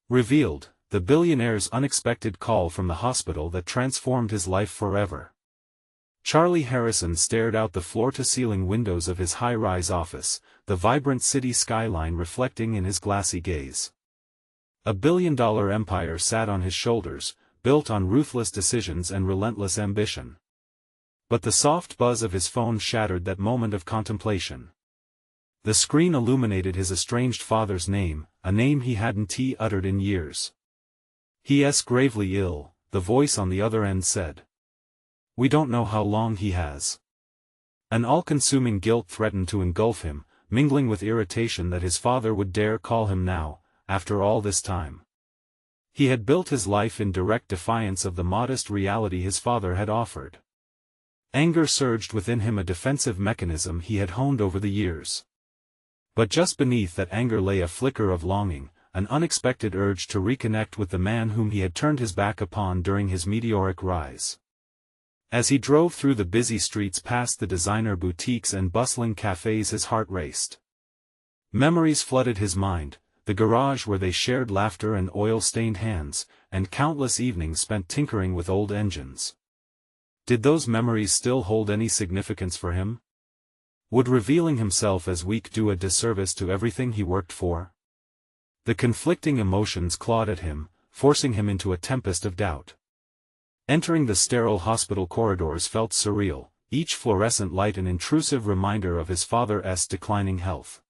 Revealed, the billionaire's unexpected call from the hospital that transformed his life forever. Charlie Harrison stared out the floor-to-ceiling windows of his high-rise office, the vibrant city skyline reflecting in his glassy gaze. A billion-dollar empire sat on his shoulders, built on ruthless decisions and relentless ambition. But the soft buzz of his phone shattered that moment of contemplation. The screen illuminated his estranged father's name, a name he hadn't uttered in years. "He's gravely ill," the voice on the other end said. "We don't know how long he has." An all-consuming guilt threatened to engulf him, mingling with irritation that his father would dare call him now, after all this time. He had built his life in direct defiance of the modest reality his father had offered. Anger surged within him, a defensive mechanism he had honed over the years. But just beneath that anger lay a flicker of longing, an unexpected urge to reconnect with the man whom he had turned his back upon during his meteoric rise. As he drove through the busy streets past the designer boutiques and bustling cafes, his heart raced. Memories flooded his mind, the garage where they shared laughter and oil-stained hands, and countless evenings spent tinkering with old engines. Did those memories still hold any significance for him? Would revealing himself as weak do a disservice to everything he worked for? The conflicting emotions clawed at him, forcing him into a tempest of doubt. Entering the sterile hospital corridors felt surreal, each fluorescent light an intrusive reminder of his father's declining health.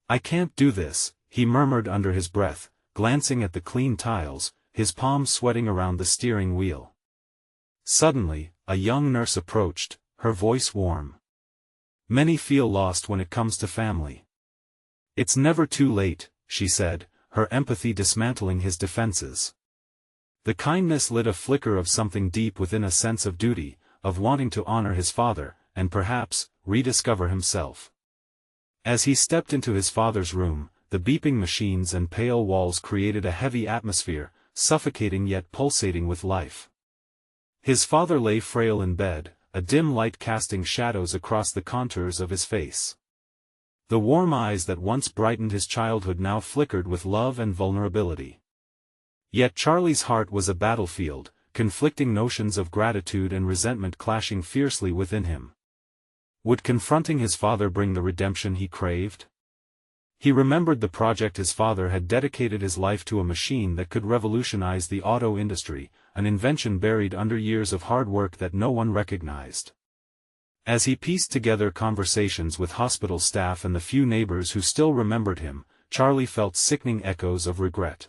"I can't do this," he murmured under his breath, glancing at the clean tiles, his palms sweating around the steering wheel. Suddenly, a young nurse approached, her voice warm. "Many feel lost when it comes to family. It's never too late," she said, her empathy dismantling his defenses. The kindness lit a flicker of something deep within, a sense of duty, of wanting to honor his father, and perhaps, rediscover himself. As he stepped into his father's room, the beeping machines and pale walls created a heavy atmosphere, suffocating yet pulsating with life. His father lay frail in bed, a dim light casting shadows across the contours of his face. The warm eyes that once brightened his childhood now flickered with love and vulnerability. Yet Charlie's heart was a battlefield, conflicting notions of gratitude and resentment clashing fiercely within him. Would confronting his father bring the redemption he craved? He remembered the project his father had dedicated his life to, a machine that could revolutionize the auto industry, an invention buried under years of hard work that no one recognized. As he pieced together conversations with hospital staff and the few neighbors who still remembered him, Charlie felt sickening echoes of regret.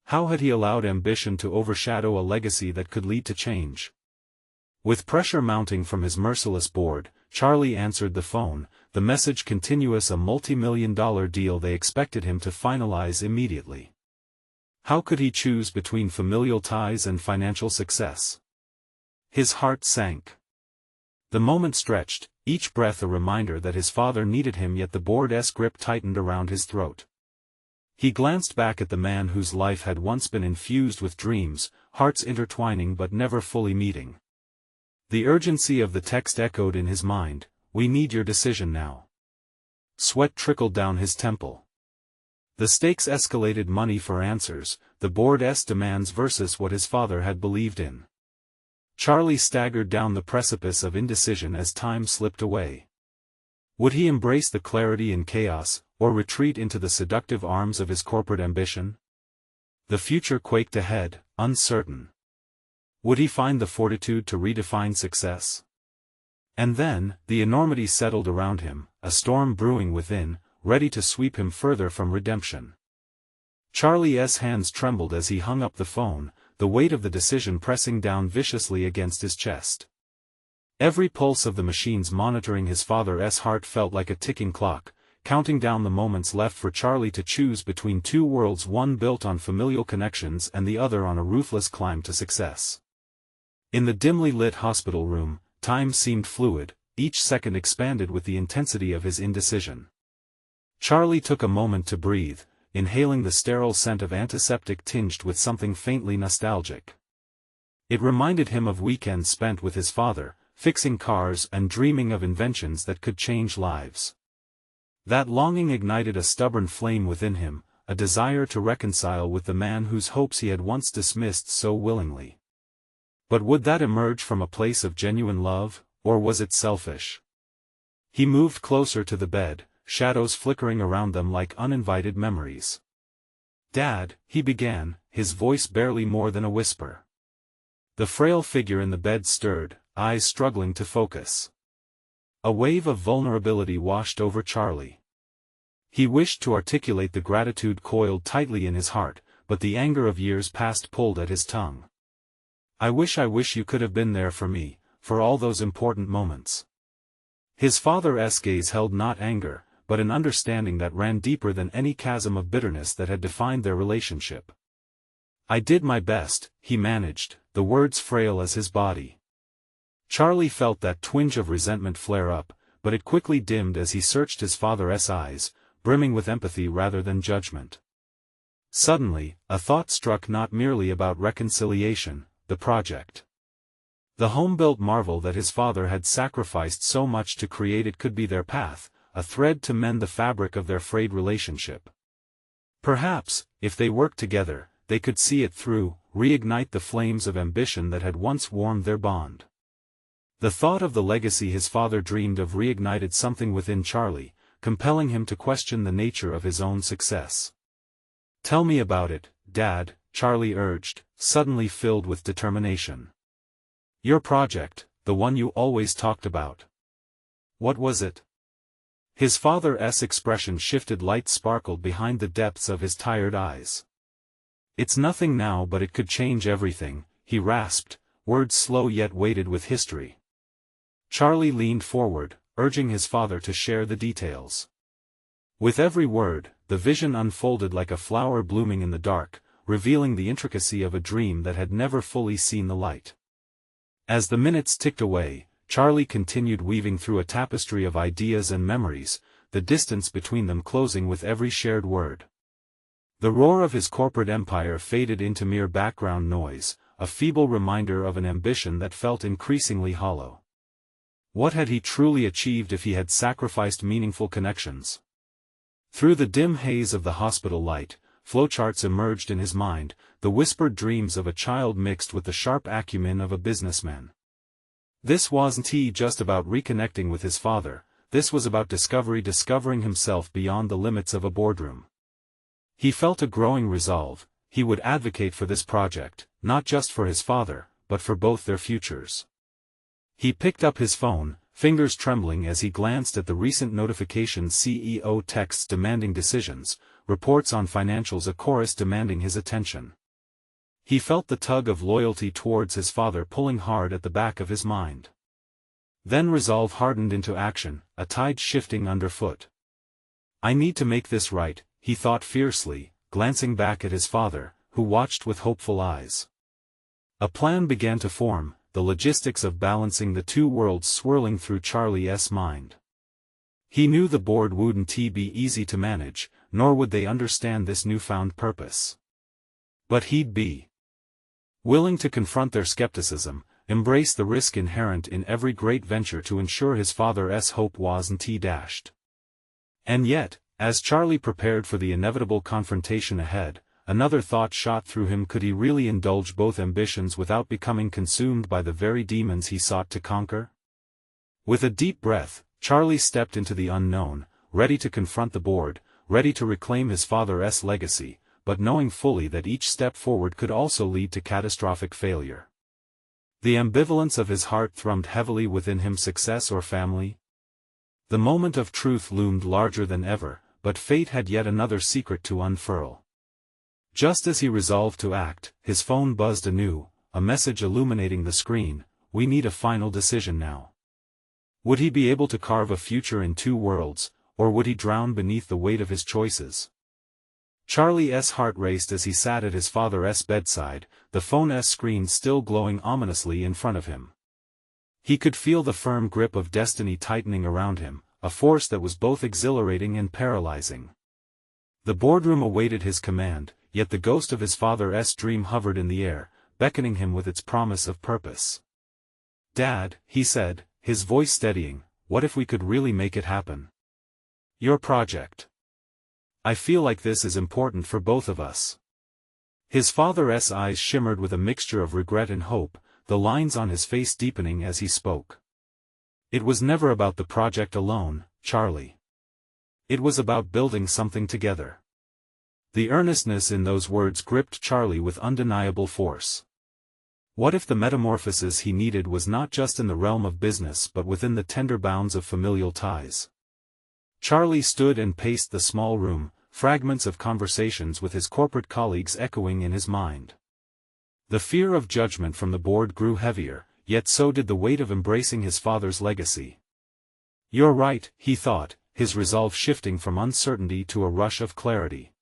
How had he allowed ambition to overshadow a legacy that could lead to change? With pressure mounting from his merciless board, Charlie answered the phone, the message continuous, a multi-million-dollar deal they expected him to finalize immediately. How could he choose between familial ties and financial success? His heart sank. The moment stretched, each breath a reminder that his father needed him, yet the board's grip tightened around his throat. He glanced back at the man whose life had once been infused with dreams, hearts intertwining but never fully meeting. The urgency of the text echoed in his mind, "We need your decision now." Sweat trickled down his temple. The stakes escalated, money for answers, the board's demands versus what his father had believed in. Charlie staggered down the precipice of indecision as time slipped away. Would he embrace the clarity in chaos, or retreat into the seductive arms of his corporate ambition? The future quaked ahead, uncertain. Would he find the fortitude to redefine success? And then, the enormity settled around him, a storm brewing within, ready to sweep him further from redemption. Charlie's hands trembled as he hung up the phone, the weight of the decision pressing down viciously against his chest. Every pulse of the machines monitoring his father's heart felt like a ticking clock, counting down the moments left for Charlie to choose between two worlds, one built on familial connections and the other on a ruthless climb to success. In the dimly lit hospital room, time seemed fluid, each second expanded with the intensity of his indecision. Charlie took a moment to breathe, inhaling the sterile scent of antiseptic tinged with something faintly nostalgic. It reminded him of weekends spent with his father, fixing cars and dreaming of inventions that could change lives. That longing ignited a stubborn flame within him, a desire to reconcile with the man whose hopes he had once dismissed so willingly. But would that emerge from a place of genuine love, or was it selfish? He moved closer to the bed, shadows flickering around them like uninvited memories. "Dad," he began, his voice barely more than a whisper. The frail figure in the bed stirred, eyes struggling to focus. A wave of vulnerability washed over Charlie. He wished to articulate the gratitude coiled tightly in his heart, but the anger of years past pulled at his tongue. I wish you could have been there for me, for all those important moments." His father's gaze held not anger, but an understanding that ran deeper than any chasm of bitterness that had defined their relationship. "I did my best," he managed, the words frail as his body. Charlie felt that twinge of resentment flare up, but it quickly dimmed as he searched his father's eyes, brimming with empathy rather than judgment. Suddenly, a thought struck, not merely about reconciliation, the project. The home-built marvel that his father had sacrificed so much to create, it could be their path, a thread to mend the fabric of their frayed relationship. Perhaps, if they worked together, they could see it through, reignite the flames of ambition that had once warmed their bond. The thought of the legacy his father dreamed of reignited something within Charlie, compelling him to question the nature of his own success. "Tell me about it, Dad," Charlie urged, suddenly filled with determination. "Your project, the one you always talked about. What was it?" His father's expression shifted, light sparkled behind the depths of his tired eyes. "It's nothing now, but it could change everything," he rasped, words slow yet weighted with history. Charlie leaned forward, urging his father to share the details. With every word, the vision unfolded like a flower blooming in the dark, revealing the intricacy of a dream that had never fully seen the light. As the minutes ticked away, Charlie continued weaving through a tapestry of ideas and memories, the distance between them closing with every shared word. The roar of his corporate empire faded into mere background noise, a feeble reminder of an ambition that felt increasingly hollow. What had he truly achieved if he had sacrificed meaningful connections? Through the dim haze of the hospital light, flowcharts emerged in his mind, the whispered dreams of a child mixed with the sharp acumen of a businessman. This wasn't just about reconnecting with his father, this was about discovering himself beyond the limits of a boardroom. He felt a growing resolve. He would advocate for this project, not just for his father, but for both their futures. He picked up his phone, fingers trembling as he glanced at the recent notifications: CEO texts demanding decisions, reports on financials, a chorus demanding his attention. He felt the tug of loyalty towards his father pulling hard at the back of his mind. Then resolve hardened into action, a tide shifting underfoot. "I need to make this right," he thought fiercely, glancing back at his father, who watched with hopeful eyes. A plan began to form, the logistics of balancing the two worlds swirling through Charlie's mind. He knew the board wouldn't be easy to manage, nor would they understand this newfound purpose. But he'd be willing to confront their skepticism, embrace the risk inherent in every great venture to ensure his father's hope wasn't dashed. And yet, as Charlie prepared for the inevitable confrontation ahead, another thought shot through him: could he really indulge both ambitions without becoming consumed by the very demons he sought to conquer? With a deep breath, Charlie stepped into the unknown, ready to confront the board, ready to reclaim his father's legacy, but knowing fully that each step forward could also lead to catastrophic failure. The ambivalence of his heart thrummed heavily within him: success or family? The moment of truth loomed larger than ever, but fate had yet another secret to unfurl. Just as he resolved to act, his phone buzzed anew, a message illuminating the screen: "We need a final decision now." Would he be able to carve a future in two worlds, or would he drown beneath the weight of his choices? Charlie's heart raced as he sat at his father's bedside, the phone's screen still glowing ominously in front of him. He could feel the firm grip of destiny tightening around him, a force that was both exhilarating and paralyzing. The boardroom awaited his command, yet the ghost of his father's dream hovered in the air, beckoning him with its promise of purpose. "Dad," he said, his voice steadying, "what if we could really make it happen? Your project. I feel like this is important for both of us." His father's eyes shimmered with a mixture of regret and hope, the lines on his face deepening as he spoke. "It was never about the project alone, Charlie. It was about building something together." The earnestness in those words gripped Charlie with undeniable force. What if the metamorphosis he needed was not just in the realm of business but within the tender bounds of familial ties? Charlie stood and paced the small room, fragments of conversations with his corporate colleagues echoing in his mind. The fear of judgment from the board grew heavier, yet so did the weight of embracing his father's legacy. "You're right," he thought, his resolve shifting from uncertainty to a rush of clarity.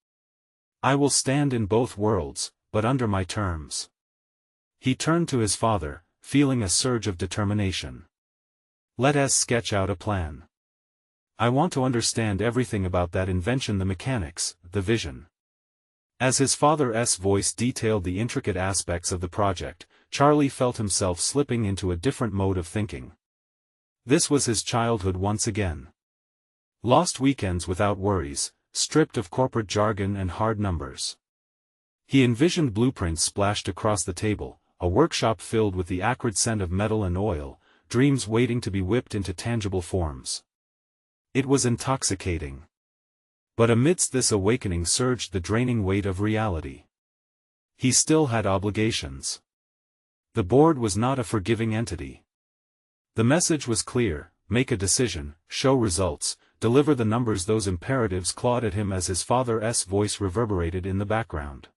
"I will stand in both worlds, but under my terms." He turned to his father, feeling a surge of determination. "Let us sketch out a plan. I want to understand everything about that invention, the mechanics, the vision." As his father's voice detailed the intricate aspects of the project, Charlie felt himself slipping into a different mode of thinking. This was his childhood once again. Lost weekends without worries, stripped of corporate jargon and hard numbers. He envisioned blueprints splashed across the table, a workshop filled with the acrid scent of metal and oil, dreams waiting to be whipped into tangible forms. It was intoxicating. But amidst this awakening surged the draining weight of reality. He still had obligations. The board was not a forgiving entity. The message was clear: make a decision, show results, deliver the numbers. Those imperatives clawed at him as his father's voice reverberated in the background.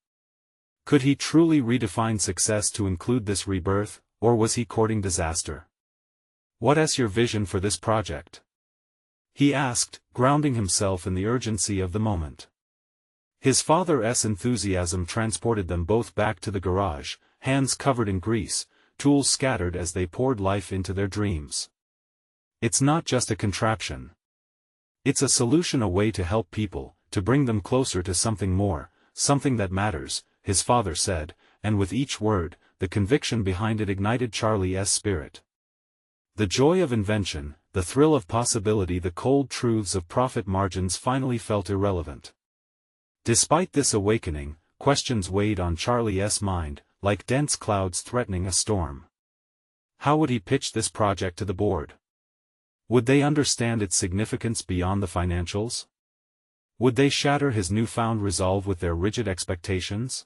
Could he truly redefine success to include this rebirth, or was he courting disaster? "What's your vision for this project?" he asked, grounding himself in the urgency of the moment. His father's enthusiasm transported them both back to the garage, hands covered in grease, tools scattered as they poured life into their dreams. "It's not just a contraption. It's a solution, a way to help people, to bring them closer to something more, something that matters," his father said, and with each word, the conviction behind it ignited Charlie's spirit. The joy of invention, the thrill of possibility, the cold truths of profit margins finally felt irrelevant. Despite this awakening, questions weighed on Charlie's mind, like dense clouds threatening a storm. How would he pitch this project to the board? Would they understand its significance beyond the financials? Would they shatter his newfound resolve with their rigid expectations?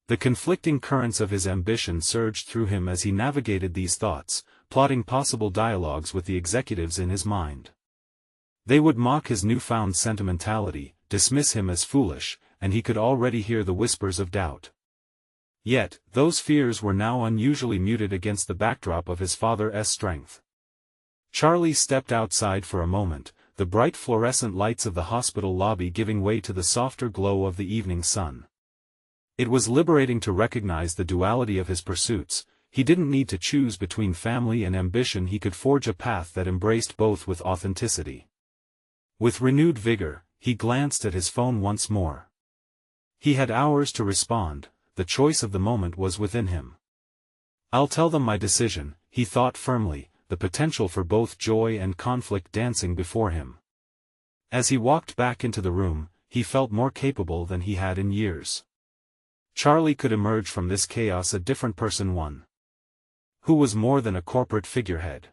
The conflicting currents of his ambition surged through him as he navigated these thoughts, plotting possible dialogues with the executives in his mind. They would mock his newfound sentimentality, dismiss him as foolish, and he could already hear the whispers of doubt. Yet, those fears were now unusually muted against the backdrop of his father's strength. Charlie stepped outside for a moment, the bright fluorescent lights of the hospital lobby giving way to the softer glow of the evening sun. It was liberating to recognize the duality of his pursuits. He didn't need to choose between family and ambition. He could forge a path that embraced both with authenticity. With renewed vigor, he glanced at his phone once more. He had hours to respond, the choice of the moment was within him. "I'll tell them my decision," he thought firmly, the potential for both joy and conflict dancing before him. As he walked back into the room, he felt more capable than he had in years. Charlie could emerge from this chaos a different person, one who was more than a corporate figurehead.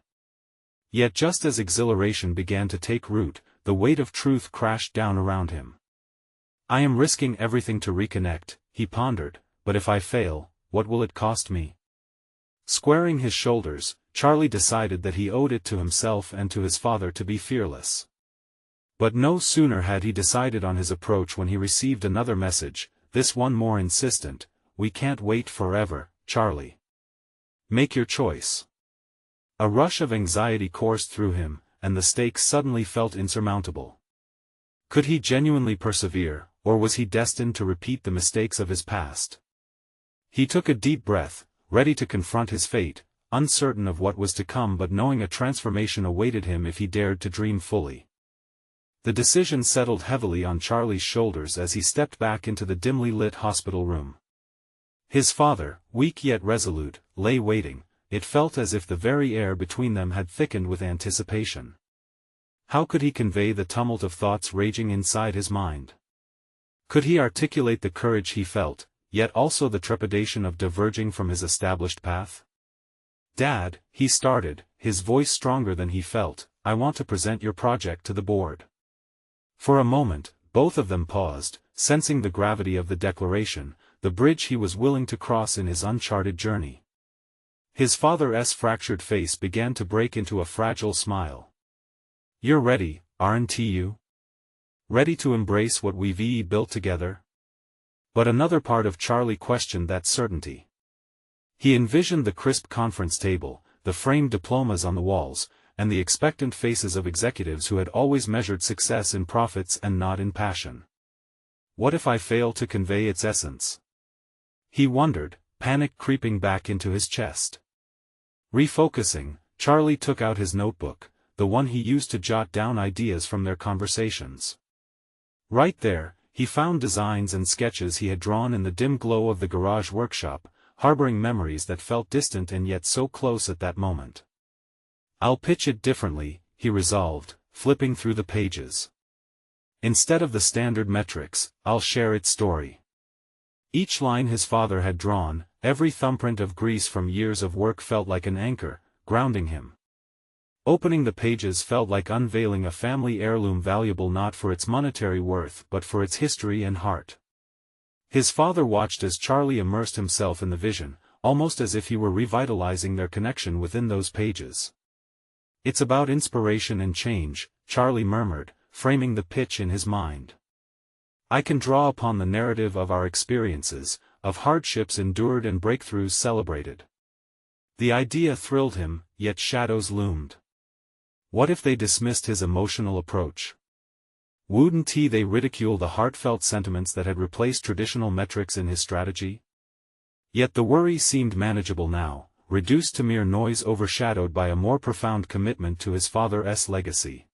Yet just as exhilaration began to take root, the weight of truth crashed down around him. "I am risking everything to reconnect," he pondered, "but if I fail, what will it cost me?" Squaring his shoulders, Charlie decided that he owed it to himself and to his father to be fearless. But no sooner had he decided on his approach when he received another message, this one more insistent: "We can't wait forever, Charlie. Make your choice." A rush of anxiety coursed through him, and the stakes suddenly felt insurmountable. Could he genuinely persevere, or was he destined to repeat the mistakes of his past? He took a deep breath, ready to confront his fate, uncertain of what was to come but knowing a transformation awaited him if he dared to dream fully. The decision settled heavily on Charlie's shoulders as he stepped back into the dimly lit hospital room. His father, weak yet resolute, lay waiting. It felt as if the very air between them had thickened with anticipation. How could he convey the tumult of thoughts raging inside his mind? Could he articulate the courage he felt, yet also the trepidation of diverging from his established path? "Dad," he started, his voice stronger than he felt, "I want to present your project to the board." For a moment, both of them paused, sensing the gravity of the declaration, the bridge he was willing to cross in his uncharted journey. His father's fractured face began to break into a fragile smile. "You're ready, aren't you? Ready to embrace what we've built together?" But another part of Charlie questioned that certainty. He envisioned the crisp conference table, the framed diplomas on the walls, and the expectant faces of executives who had always measured success in profits and not in passion. What if I fail to convey its essence? He wondered, panic creeping back into his chest. Refocusing, Charlie took out his notebook, the one he used to jot down ideas from their conversations. Right there, he found designs and sketches he had drawn in the dim glow of the garage workshop, harboring memories that felt distant and yet so close at that moment. "I'll pitch it differently," he resolved, flipping through the pages. "Instead of the standard metrics, I'll share its story." Each line his father had drawn, every thumbprint of grease from years of work felt like an anchor, grounding him. Opening the pages felt like unveiling a family heirloom valuable not for its monetary worth but for its history and heart. His father watched as Charlie immersed himself in the vision, almost as if he were revitalizing their connection within those pages. "It's about inspiration and change," Charlie murmured, framing the pitch in his mind. "I can draw upon the narrative of our experiences, of hardships endured and breakthroughs celebrated." The idea thrilled him, yet shadows loomed. What if they dismissed his emotional approach? Wouldn't they ridicule the heartfelt sentiments that had replaced traditional metrics in his strategy? Yet the worry seemed manageable now, reduced to mere noise overshadowed by a more profound commitment to his father's legacy.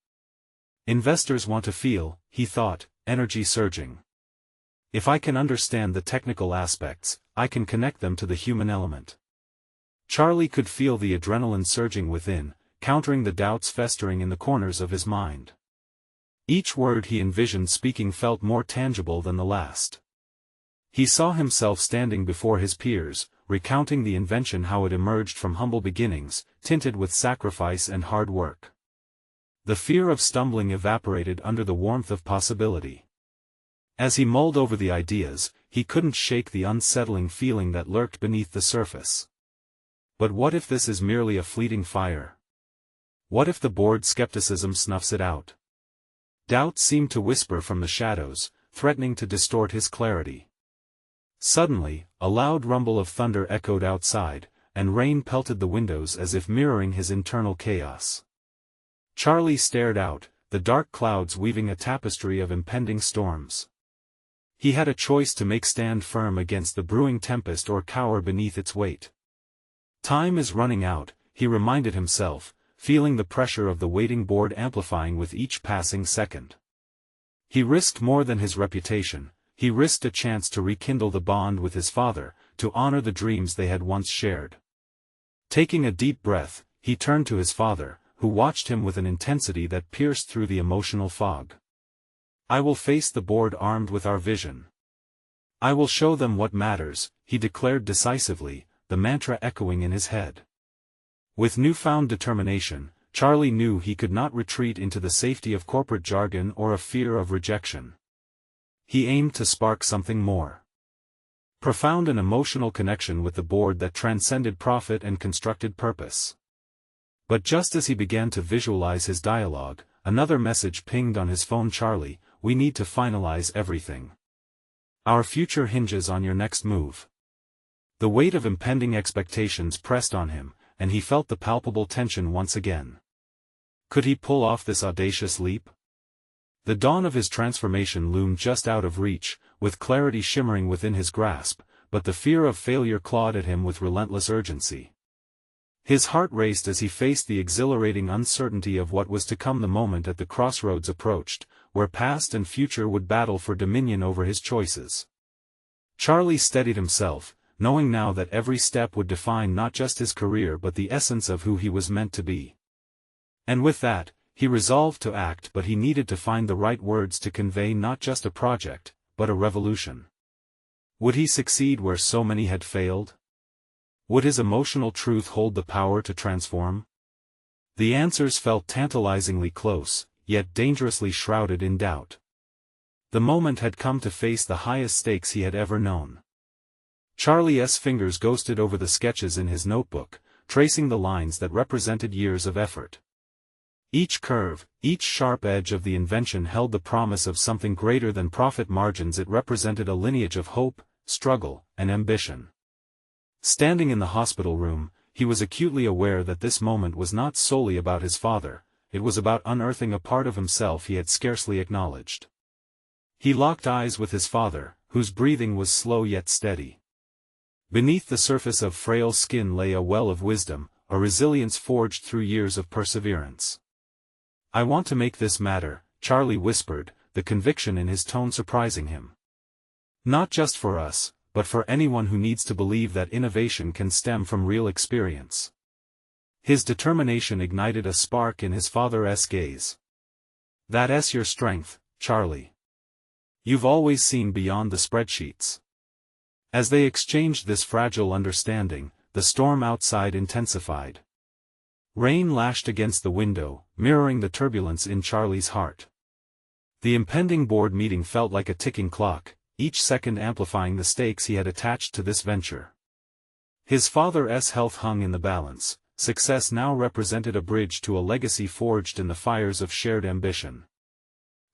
Investors want to feel, he thought, energy surging. If I can understand the technical aspects, I can connect them to the human element. Charlie could feel the adrenaline surging within, countering the doubts festering in the corners of his mind. Each word he envisioned speaking felt more tangible than the last. He saw himself standing before his peers, recounting the invention how it emerged from humble beginnings, tinted with sacrifice and hard work. The fear of stumbling evaporated under the warmth of possibility. As he mulled over the ideas, he couldn't shake the unsettling feeling that lurked beneath the surface. But what if this is merely a fleeting fire? What if the board's skepticism snuffs it out? Doubt seemed to whisper from the shadows, threatening to distort his clarity. Suddenly, a loud rumble of thunder echoed outside, and rain pelted the windows as if mirroring his internal chaos. Charlie stared out, the dark clouds weaving a tapestry of impending storms. He had a choice to make: stand firm against the brewing tempest or cower beneath its weight. Time is running out, he reminded himself, feeling the pressure of the waiting board amplifying with each passing second. He risked more than his reputation, he risked a chance to rekindle the bond with his father, to honor the dreams they had once shared. Taking a deep breath, he turned to his father, who watched him with an intensity that pierced through the emotional fog. "I will face the board armed with our vision. I will show them what matters," he declared decisively, the mantra echoing in his head. With newfound determination, Charlie knew he could not retreat into the safety of corporate jargon or a fear of rejection. He aimed to spark something more profound, an emotional connection with the board that transcended profit and constructed purpose. But just as he began to visualize his dialogue, another message pinged on his phone. "Charlie, we need to finalize everything. Our future hinges on your next move." The weight of impending expectations pressed on him, and he felt the palpable tension once again. Could he pull off this audacious leap? The dawn of his transformation loomed just out of reach, with clarity shimmering within his grasp, but the fear of failure clawed at him with relentless urgency. His heart raced as he faced the exhilarating uncertainty of what was to come. The moment at the crossroads approached, where past and future would battle for dominion over his choices. Charlie steadied himself, knowing now that every step would define not just his career but the essence of who he was meant to be. And with that, He resolved to act, but he needed to find the right words to convey not just a project, but a revolution. Would he succeed where so many had failed? Would his emotional truth hold the power to transform? The answers felt tantalizingly close, yet dangerously shrouded in doubt. The moment had come to face the highest stakes he had ever known. Charlie's fingers ghosted over the sketches in his notebook, tracing the lines that represented years of effort. Each curve, each sharp edge of the invention held the promise of something greater than profit margins. It represented a lineage of hope, struggle, and ambition. Standing in the hospital room, he was acutely aware that this moment was not solely about his father, it was about unearthing a part of himself he had scarcely acknowledged. He locked eyes with his father, whose breathing was slow yet steady. Beneath the surface of frail skin lay a well of wisdom, a resilience forged through years of perseverance. "I want to make this matter," Charlie whispered, the conviction in his tone surprising him. "Not just for us, but for anyone who needs to believe that innovation can stem from real experience." His determination ignited a spark in his father's gaze. "That's your strength, Charlie. You've always seen beyond the spreadsheets." As they exchanged this fragile understanding, the storm outside intensified. Rain lashed against the window, mirroring the turbulence in Charlie's heart. The impending board meeting felt like a ticking clock, each second amplifying the stakes he had attached to this venture. His father's health hung in the balance. Success now represented a bridge to a legacy forged in the fires of shared ambition.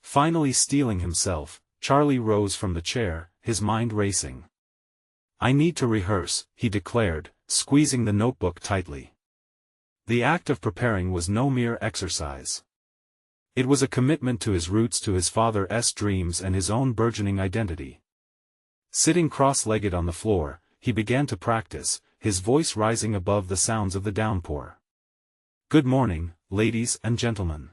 Finally steeling himself, Charlie rose from the chair, his mind racing. "I need to rehearse," he declared, squeezing the notebook tightly. The act of preparing was no mere exercise. It was a commitment to his roots, to his father's dreams and his own burgeoning identity. Sitting cross-legged on the floor, he began to practice, his voice rising above the sounds of the downpour. "Good morning, ladies and gentlemen.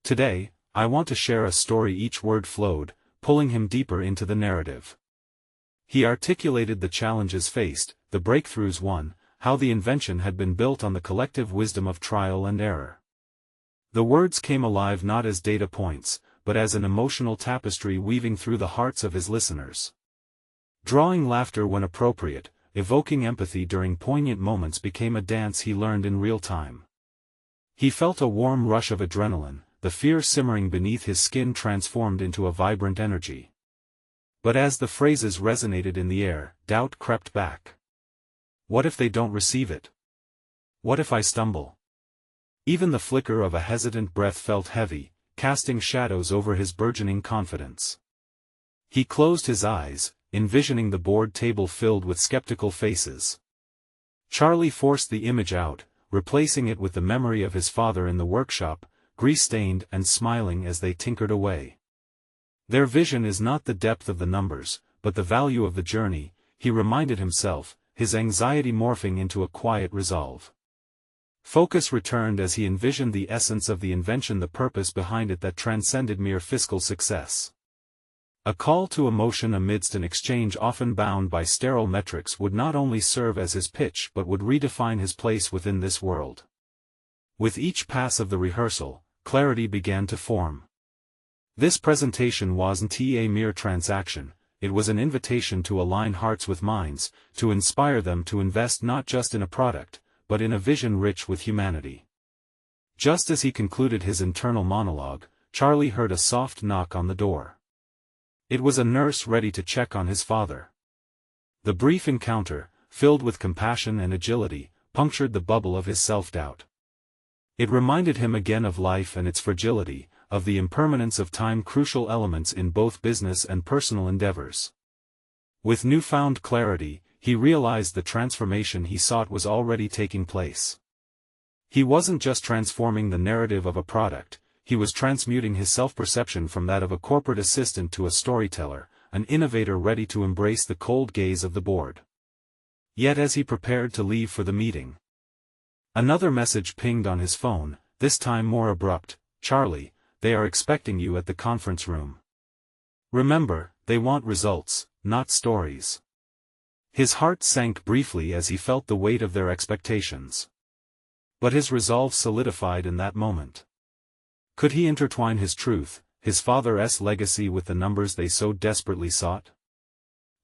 Today, I want to share a story." Each word flowed, pulling him deeper into the narrative. He articulated the challenges faced, the breakthroughs won, how the invention had been built on the collective wisdom of trial and error. The words came alive not as data points, but as an emotional tapestry weaving through the hearts of his listeners. Drawing laughter when appropriate, evoking empathy during poignant moments became a dance he learned in real time. He felt a warm rush of adrenaline, the fear simmering beneath his skin transformed into a vibrant energy. But as the phrases resonated in the air, doubt crept back. What if they don't receive it? What if I stumble? Even the flicker of a hesitant breath felt heavy, casting shadows over his burgeoning confidence. He closed his eyes, envisioning the board table filled with skeptical faces. Charlie forced the image out, replacing it with the memory of his father in the workshop, grease-stained and smiling as they tinkered away. Their vision is not the depth of the numbers, but the value of the journey, he reminded himself, his anxiety morphing into a quiet resolve. Focus returned as he envisioned the essence of the invention, the purpose behind it that transcended mere fiscal success. A call to emotion amidst an exchange often bound by sterile metrics would not only serve as his pitch but would redefine his place within this world. With each pass of the rehearsal, clarity began to form. This presentation wasn't a mere transaction, it was an invitation to align hearts with minds, to inspire them to invest not just in a product, but in a vision rich with humanity. Just as he concluded his internal monologue, Charlie heard a soft knock on the door. It was a nurse ready to check on his father. The brief encounter, filled with compassion and agility, punctured the bubble of his self-doubt. It reminded him again of life and its fragility, of the impermanence of time, crucial elements in both business and personal endeavors. With newfound clarity, he realized the transformation he sought was already taking place. He wasn't just transforming the narrative of a product, he was transmuting his self-perception from that of a corporate assistant to a storyteller, an innovator ready to embrace the cold gaze of the board. Yet as he prepared to leave for the meeting, another message pinged on his phone, this time more abrupt. "Charlie, they are expecting you at the conference room. Remember, they want results, not stories." His heart sank briefly as he felt the weight of their expectations. But his resolve solidified in that moment. Could he intertwine his truth, his father's legacy with the numbers they so desperately sought?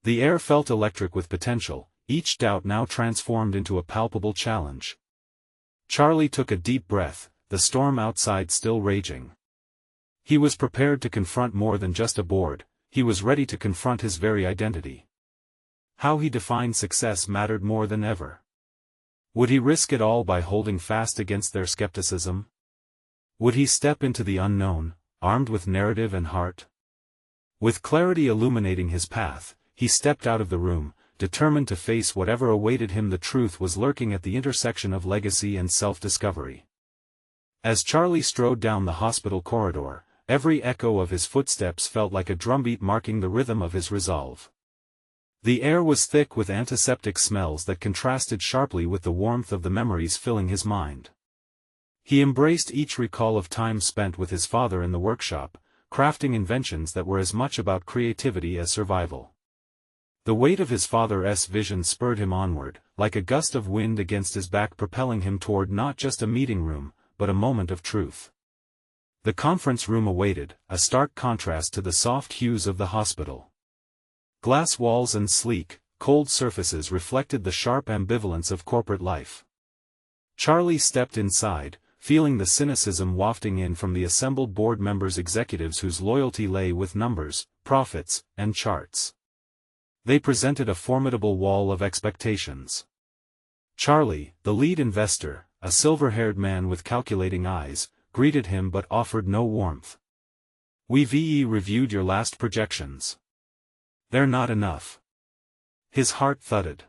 The air felt electric with potential, each doubt now transformed into a palpable challenge. Charlie took a deep breath, the storm outside still raging. He was prepared to confront more than just a board, he was ready to confront his very identity. How he defined success mattered more than ever. Would he risk it all by holding fast against their skepticism? Would he step into the unknown, armed with narrative and heart? With clarity illuminating his path, he stepped out of the room, determined to face whatever awaited him. The truth was lurking at the intersection of legacy and self-discovery. As Charlie strode down the hospital corridor, every echo of his footsteps felt like a drumbeat marking the rhythm of his resolve. The air was thick with antiseptic smells that contrasted sharply with the warmth of the memories filling his mind. He embraced each recall of time spent with his father in the workshop, crafting inventions that were as much about creativity as survival. The weight of his father's vision spurred him onward, like a gust of wind against his back, propelling him toward not just a meeting room, but a moment of truth. The conference room awaited, a stark contrast to the soft hues of the hospital. Glass walls and sleek, cold surfaces reflected the sharp ambivalence of corporate life. Charlie stepped inside, feeling the cynicism wafting in from the assembled board members, executives whose loyalty lay with numbers, profits, and charts. They presented a formidable wall of expectations. Charlie, the lead investor, a silver-haired man with calculating eyes, greeted him but offered no warmth. "We've reviewed your last projections. They're not enough." His heart thudded.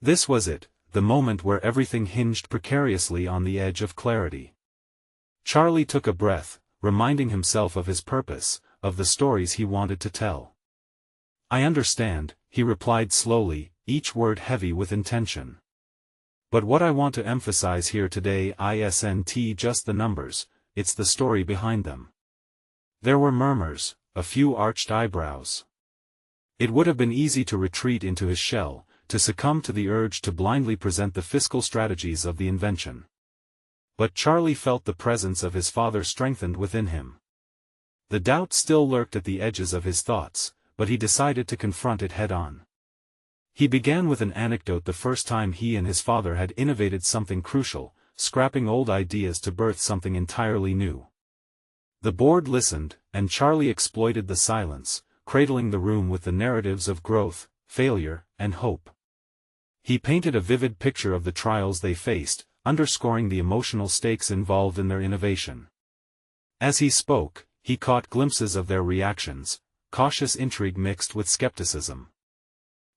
This was it, the moment where everything hinged precariously on the edge of clarity. Charlie took a breath, reminding himself of his purpose, of the stories he wanted to tell. "I understand," he replied slowly, each word heavy with intention. "But what I want to emphasize here today isn't just the numbers, it's the story behind them." There were murmurs, a few arched eyebrows. It would have been easy to retreat into his shell, to succumb to the urge to blindly present the fiscal strategies of the invention. But Charlie felt the presence of his father strengthened within him. The doubt still lurked at the edges of his thoughts, but he decided to confront it head-on. He began with an anecdote: the first time he and his father had innovated something crucial, scrapping old ideas to birth something entirely new. The board listened, and Charlie exploited the silence, cradling the room with the narratives of growth, failure, and hope. He painted a vivid picture of the trials they faced, underscoring the emotional stakes involved in their innovation. As he spoke, he caught glimpses of their reactions, cautious intrigue mixed with skepticism.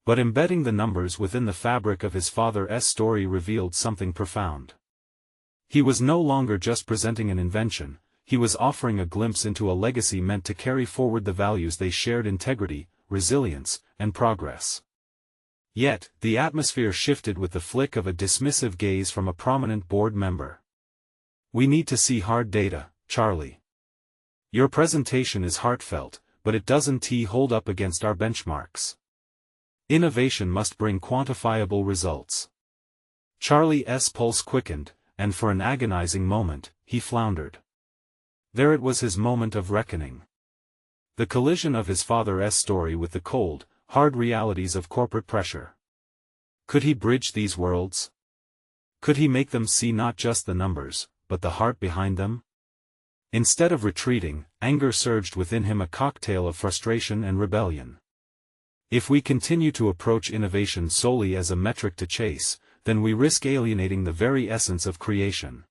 But embedding the numbers within the fabric of his father's story revealed something profound. He was no longer just presenting an invention, he was offering a glimpse into a legacy meant to carry forward the values they shared: integrity, resilience, and progress. Yet, the atmosphere shifted with the flick of a dismissive gaze from a prominent board member. "We need to see hard data, Charlie. Your presentation is heartfelt, but it doesn't hold up against our benchmarks. Innovation must bring quantifiable results." Charlie's pulse quickened, and for an agonizing moment, he floundered. There it was, his moment of reckoning. The collision of his father's story with the cold, hard realities of corporate pressure. Could he bridge these worlds? Could he make them see not just the numbers, but the heart behind them? Instead of retreating, anger surged within him, a cocktail of frustration and rebellion. If we continue to approach innovation solely as a metric to chase, then we risk alienating the very essence of creation.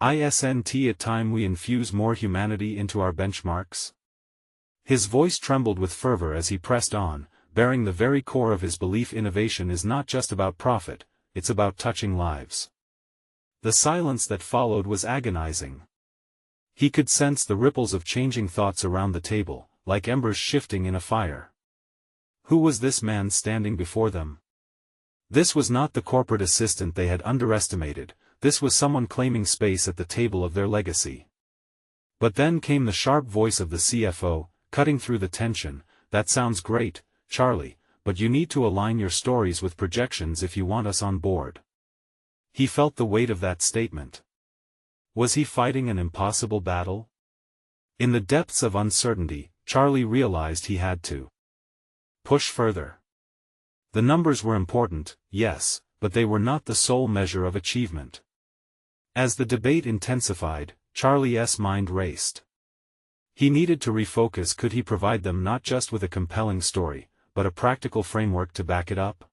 Isn't it time we infuse more humanity into our benchmarks? His voice trembled with fervor as he pressed on, bearing the very core of his belief: innovation is not just about profit, it's about touching lives. The silence that followed was agonizing. He could sense the ripples of changing thoughts around the table, like embers shifting in a fire. Who was this man standing before them? This was not the corporate assistant they had underestimated, this was someone claiming space at the table of their legacy. But then came the sharp voice of the CFO, cutting through the tension: "That sounds great, Charlie, but you need to align your stories with projections if you want us on board." He felt the weight of that statement. Was he fighting an impossible battle? In the depths of uncertainty, Charlie realized he had to push further. The numbers were important, yes, but they were not the sole measure of achievement. As the debate intensified, Charlie's mind raced. He needed to refocus. Could he provide them not just with a compelling story, but a practical framework to back it up?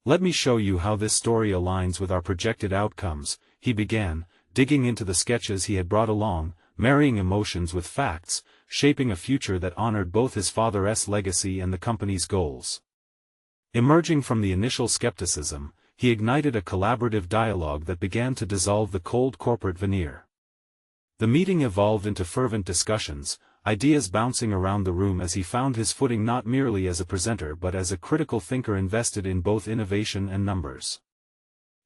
Let me show you how this story aligns with our projected outcomes, he began, digging into the sketches he had brought along, marrying emotions with facts, shaping a future that honored both his father's legacy and the company's goals. Emerging from the initial skepticism, he ignited a collaborative dialogue that began to dissolve the cold corporate veneer. The meeting evolved into fervent discussions, ideas bouncing around the room as he found his footing not merely as a presenter but as a critical thinker invested in both innovation and numbers.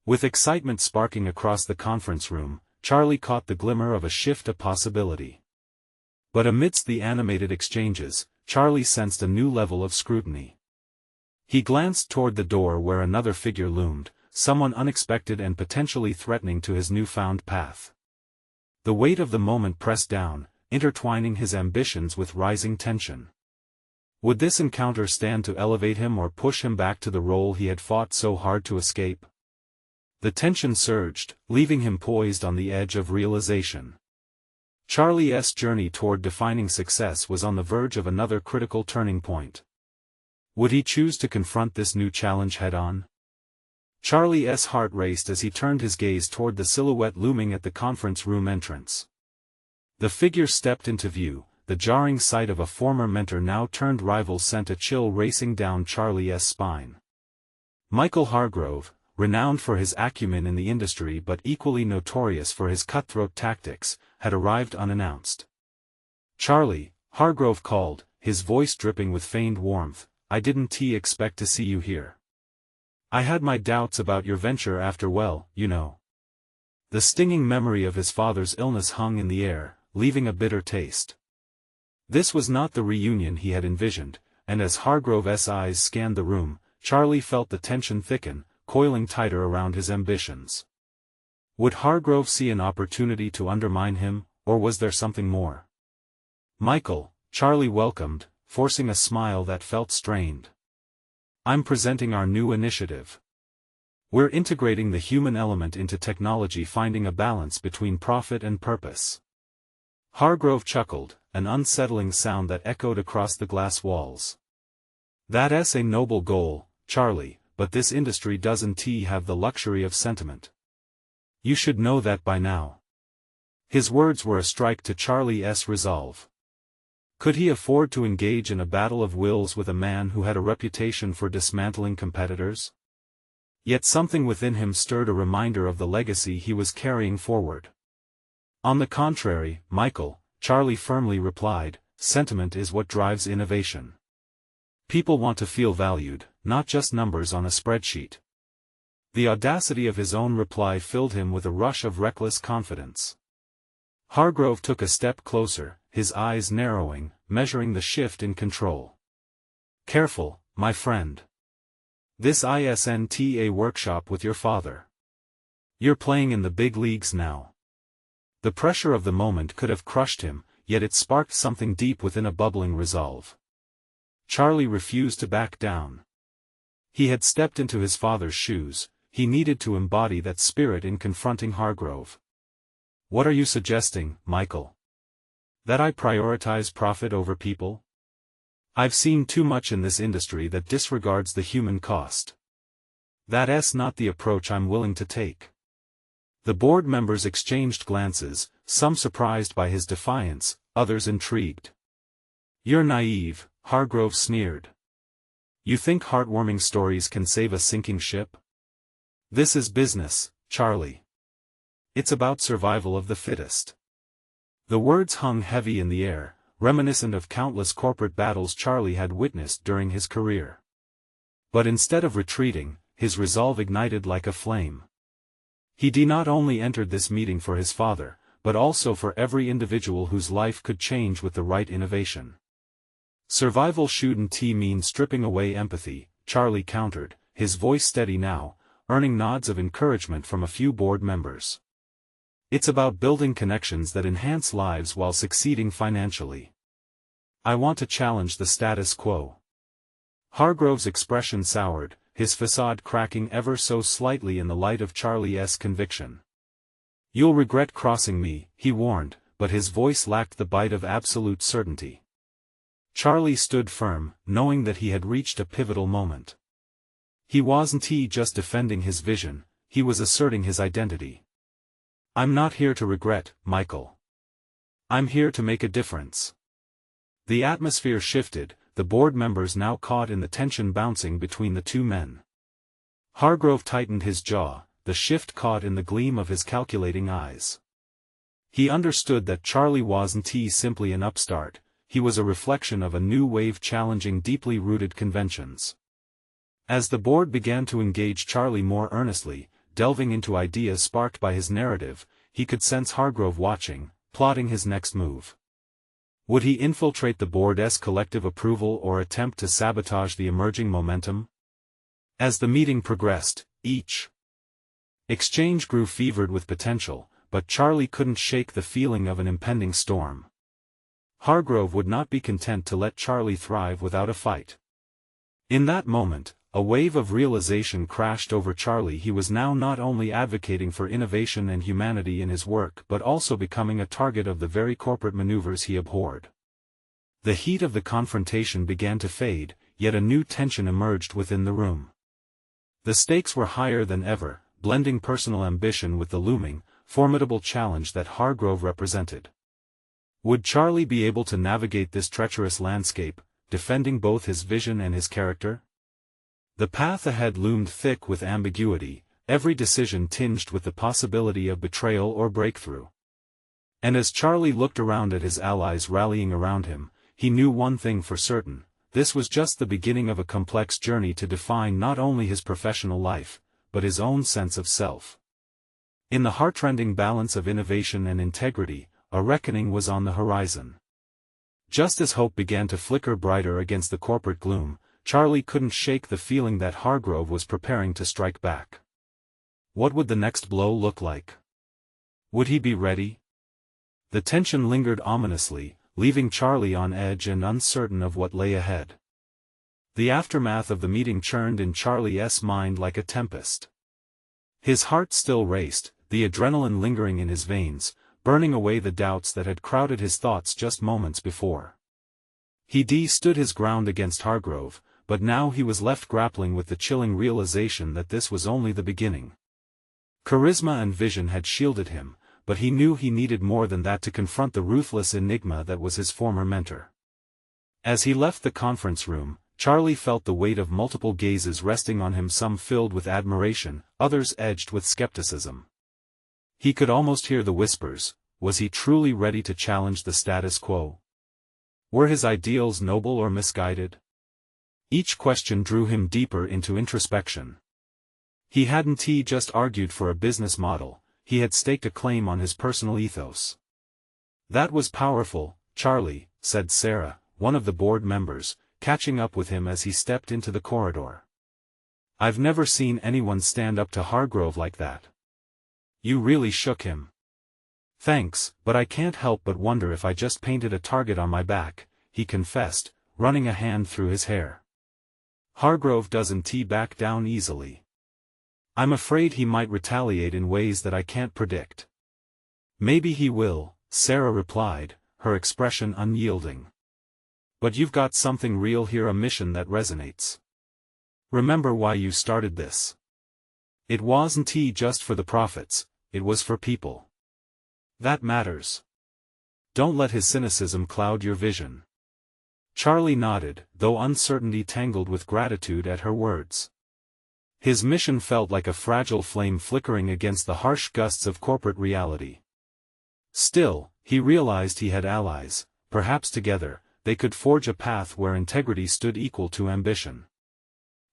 With excitement sparking across the conference room, Charlie caught the glimmer of a shift, a possibility. But amidst the animated exchanges, Charlie sensed a new level of scrutiny. He glanced toward the door where another figure loomed, someone unexpected and potentially threatening to his newfound path. The weight of the moment pressed down, intertwining his ambitions with rising tension. Would this encounter stand to elevate him or push him back to the role he had fought so hard to escape? The tension surged, leaving him poised on the edge of realization. Charlie's journey toward defining success was on the verge of another critical turning point. Would he choose to confront this new challenge head-on? Charlie's heart raced as he turned his gaze toward the silhouette looming at the conference room entrance. The figure stepped into view, the jarring sight of a former mentor now turned rival sent a chill racing down Charlie's spine. Michael Hargrove, renowned for his acumen in the industry but equally notorious for his cutthroat tactics, had arrived unannounced. "Charlie," Hargrove called, his voice dripping with feigned warmth, "I didn't expect to see you here. I had my doubts about your venture after, well, you know." The stinging memory of his father's illness hung in the air, leaving a bitter taste. This was not the reunion he had envisioned, and as Hargrove's eyes scanned the room, Charlie felt the tension thicken, coiling tighter around his ambitions. Would Hargrove see an opportunity to undermine him, or was there something more? "Michael," Charlie welcomed, forcing a smile that felt strained. "I'm presenting our new initiative. We're integrating the human element into technology, finding a balance between profit and purpose." Hargrove chuckled, an unsettling sound that echoed across the glass walls. "That's a noble goal, Charlie, but this industry doesn't have the luxury of sentiment. You should know that by now." His words were a strike to Charlie's resolve. Could he afford to engage in a battle of wills with a man who had a reputation for dismantling competitors? Yet something within him stirred a reminder of the legacy he was carrying forward. "On the contrary, Michael," Charlie firmly replied, "sentiment is what drives innovation. People want to feel valued, not just numbers on a spreadsheet." The audacity of his own reply filled him with a rush of reckless confidence. Hargrove took a step closer, his eyes narrowing, measuring the shift in control. "Careful, my friend. This isn't a workshop with your father. You're playing in the big leagues now." The pressure of the moment could have crushed him, yet it sparked something deep within, a bubbling resolve. Charlie refused to back down. He had stepped into his father's shoes, he needed to embody that spirit in confronting Hargrove. "What are you suggesting, Michael? That I prioritize profit over people? I've seen too much in this industry that disregards the human cost. That's not the approach I'm willing to take." The board members exchanged glances, some surprised by his defiance, others intrigued. "You're naive," Hargrove sneered. "You think heartwarming stories can save a sinking ship? This is business, Charlie. It's about survival of the fittest." The words hung heavy in the air, reminiscent of countless corporate battles Charlie had witnessed during his career. But instead of retreating, his resolve ignited like a flame. He not only entered this meeting for his father, but also for every individual whose life could change with the right innovation. "Survival shouldn't mean stripping away empathy," Charlie countered, his voice steady now, earning nods of encouragement from a few board members. It's about building connections that enhance lives while succeeding financially. I want to challenge the status quo. Hargrove's expression soured, his facade cracking ever so slightly in the light of Charlie's conviction. You'll regret crossing me, he warned, but his voice lacked the bite of absolute certainty. Charlie stood firm, knowing that he had reached a pivotal moment. He wasn't just defending his vision, he was asserting his identity. I'm not here to regret, Michael. I'm here to make a difference. The atmosphere shifted, the board members now caught in the tension bouncing between the two men. Hargrove tightened his jaw, the shift caught in the gleam of his calculating eyes. He understood that Charlie wasn't simply an upstart, he was a reflection of a new wave challenging deeply rooted conventions. As the board began to engage Charlie more earnestly, delving into ideas sparked by his narrative, he could sense Hargrove watching, plotting his next move. Would he infiltrate the board's collective approval or attempt to sabotage the emerging momentum? As the meeting progressed, each exchange grew fevered with potential, but Charlie couldn't shake the feeling of an impending storm. Hargrove would not be content to let Charlie thrive without a fight. In that moment, a wave of realization crashed over Charlie. He was now not only advocating for innovation and humanity in his work but also becoming a target of the very corporate maneuvers he abhorred. The heat of the confrontation began to fade, yet a new tension emerged within the room. The stakes were higher than ever, blending personal ambition with the looming, formidable challenge that Hargrove represented. Would Charlie be able to navigate this treacherous landscape, defending both his vision and his character? The path ahead loomed thick with ambiguity, every decision tinged with the possibility of betrayal or breakthrough. And as Charlie looked around at his allies rallying around him, he knew one thing for certain: this was just the beginning of a complex journey to define not only his professional life, but his own sense of self. In the heartrending balance of innovation and integrity, a reckoning was on the horizon. Just as hope began to flicker brighter against the corporate gloom, Charlie couldn't shake the feeling that Hargrove was preparing to strike back. What would the next blow look like? Would he be ready? The tension lingered ominously, leaving Charlie on edge and uncertain of what lay ahead. The aftermath of the meeting churned in Charlie's mind like a tempest. His heart still raced, the adrenaline lingering in his veins, burning away the doubts that had crowded his thoughts just moments before. He stood his ground against Hargrove, but now he was left grappling with the chilling realization that this was only the beginning. Charisma and vision had shielded him, but he knew he needed more than that to confront the ruthless enigma that was his former mentor. As he left the conference room, Charlie felt the weight of multiple gazes resting on him, some filled with admiration, others edged with skepticism. He could almost hear the whispers: was he truly ready to challenge the status quo? Were his ideals noble or misguided? Each question drew him deeper into introspection. He hadn't just argued for a business model, he had staked a claim on his personal ethos. That was powerful, Charlie, said Sarah, one of the board members, catching up with him as he stepped into the corridor. I've never seen anyone stand up to Hargrove like that. You really shook him. Thanks, but I can't help but wonder if I just painted a target on my back, he confessed, running a hand through his hair. Hargrove doesn't back down easily. I'm afraid he might retaliate in ways that I can't predict. Maybe he will, Sarah replied, her expression unyielding. But you've got something real here, a mission that resonates. Remember why you started this. It wasn't just for the profits, it was for people. That matters. Don't let his cynicism cloud your vision. Charlie nodded, though uncertainty tangled with gratitude at her words. His mission felt like a fragile flame flickering against the harsh gusts of corporate reality. Still, he realized he had allies, perhaps together, they could forge a path where integrity stood equal to ambition.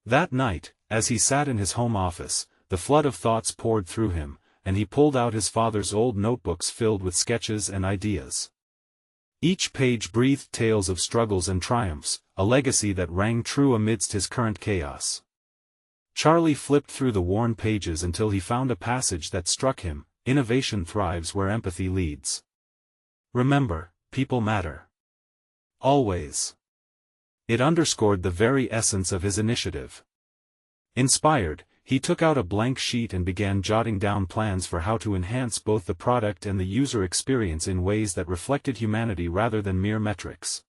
That night, as he sat in his home office, the flood of thoughts poured through him, and he pulled out his father's old notebooks filled with sketches and ideas. Each page breathed tales of struggles and triumphs, a legacy that rang true amidst his current chaos. Charlie flipped through the worn pages until he found a passage that struck him, innovation thrives where empathy leads. Remember, people matter. Always. It underscored the very essence of his initiative. Inspired, he took out a blank sheet and began jotting down plans for how to enhance both the product and the user experience in ways that reflected humanity rather than mere metrics.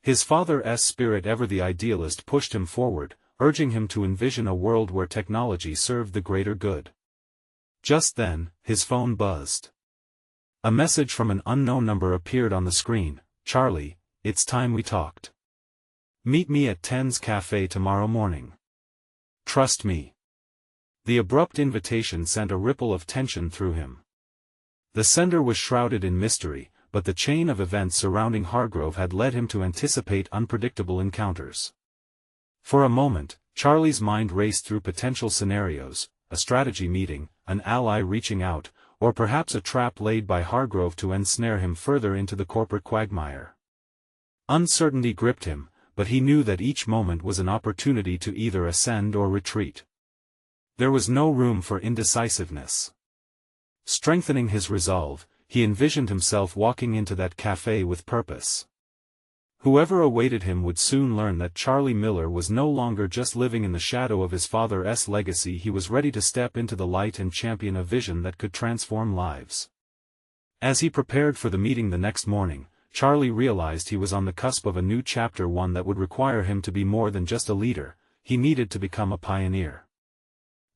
His father's spirit, ever the idealist, pushed him forward, urging him to envision a world where technology served the greater good. Just then, his phone buzzed. A message from an unknown number appeared on the screen. "Charlie, it's time we talked. Meet me at 10's Cafe tomorrow morning. Trust me." The abrupt invitation sent a ripple of tension through him. The sender was shrouded in mystery, but the chain of events surrounding Hargrove had led him to anticipate unpredictable encounters. For a moment, Charlie's mind raced through potential scenarios: a strategy meeting, an ally reaching out, or perhaps a trap laid by Hargrove to ensnare him further into the corporate quagmire. Uncertainty gripped him, but he knew that each moment was an opportunity to either ascend or retreat. There was no room for indecisiveness. Strengthening his resolve, he envisioned himself walking into that cafe with purpose. Whoever awaited him would soon learn that Charlie Miller was no longer just living in the shadow of his father's legacy. He was ready to step into the light and champion a vision that could transform lives. As he prepared for the meeting the next morning, Charlie realized he was on the cusp of a new chapter, one that would require him to be more than just a leader. He needed to become a pioneer.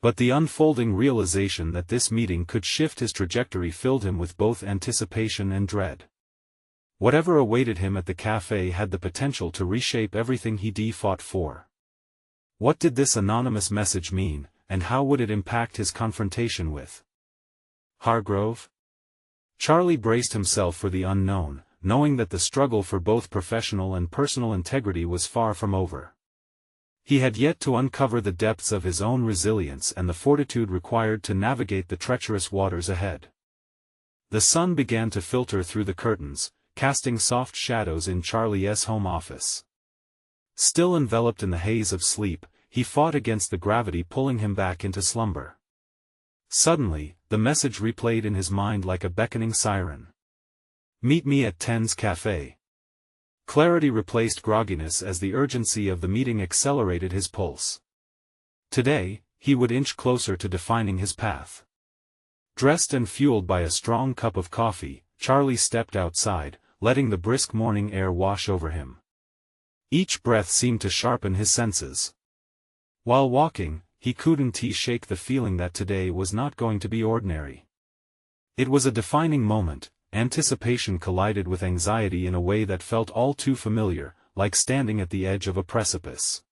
But the unfolding realization that this meeting could shift his trajectory filled him with both anticipation and dread. Whatever awaited him at the cafe had the potential to reshape everything he fought for. What did this anonymous message mean, and how would it impact his confrontation with Hargrove? Charlie braced himself for the unknown, knowing that the struggle for both professional and personal integrity was far from over. He had yet to uncover the depths of his own resilience and the fortitude required to navigate the treacherous waters ahead. The sun began to filter through the curtains, casting soft shadows in Charlie's home office. Still enveloped in the haze of sleep, he fought against the gravity pulling him back into slumber. Suddenly, the message replayed in his mind like a beckoning siren. "Meet me at 10's Cafe." Clarity replaced grogginess as the urgency of the meeting accelerated his pulse. Today, he would inch closer to defining his path. Dressed and fueled by a strong cup of coffee, Charlie stepped outside, letting the brisk morning air wash over him. Each breath seemed to sharpen his senses. While walking, he couldn't shake the feeling that today was not going to be ordinary. It was a defining moment. Anticipation collided with anxiety in a way that felt all too familiar, like standing at the edge of a precipice.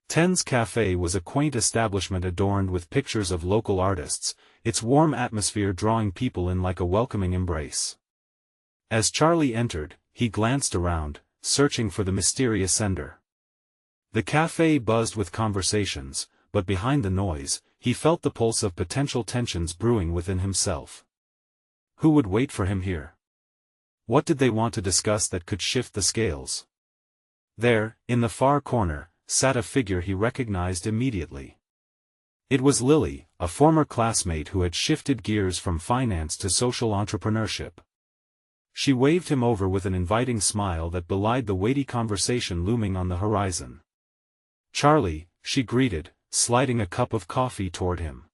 10's Cafe was a quaint establishment adorned with pictures of local artists, its warm atmosphere drawing people in like a welcoming embrace. As Charlie entered, he glanced around, searching for the mysterious sender. The cafe buzzed with conversations, but behind the noise, he felt the pulse of potential tensions brewing within himself. Who would wait for him here? What did they want to discuss that could shift the scales? There, in the far corner, sat a figure he recognized immediately. It was Lily, a former classmate who had shifted gears from finance to social entrepreneurship. She waved him over with an inviting smile that belied the weighty conversation looming on the horizon. "Charlie," she greeted, sliding a cup of coffee toward him.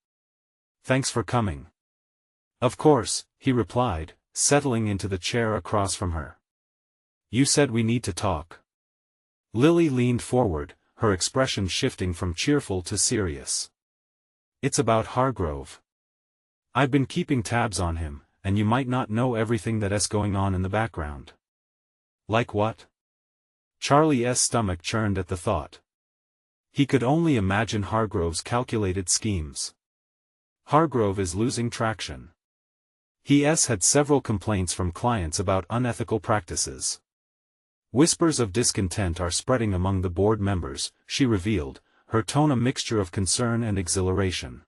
"Thanks for coming." "Of course," he replied, settling into the chair across from her. "You said we need to talk." Lily leaned forward, her expression shifting from cheerful to serious. "It's about Hargrove. I've been keeping tabs on him, and you might not know everything that's going on in the background." "Like what?" Charlie's stomach churned at the thought. He could only imagine Hargrove's calculated schemes. Hargrove is losing traction. He had several complaints from clients about unethical practices. Whispers of discontent are spreading among the board members, she revealed, her tone a mixture of concern and exhilaration.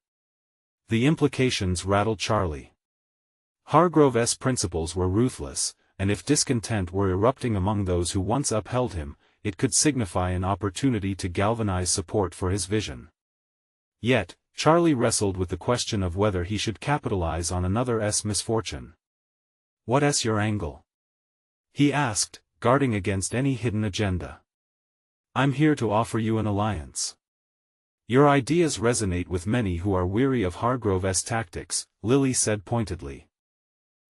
The implications rattled Charlie. Hargrove's principles were ruthless, and if discontent were erupting among those who once upheld him, it could signify an opportunity to galvanize support for his vision. Yet, Charlie wrestled with the question of whether he should capitalize on another's misfortune. "What's your angle?" he asked, guarding against any hidden agenda. "I'm here to offer you an alliance. Your ideas resonate with many who are weary of Hargrove's tactics," Lily said pointedly.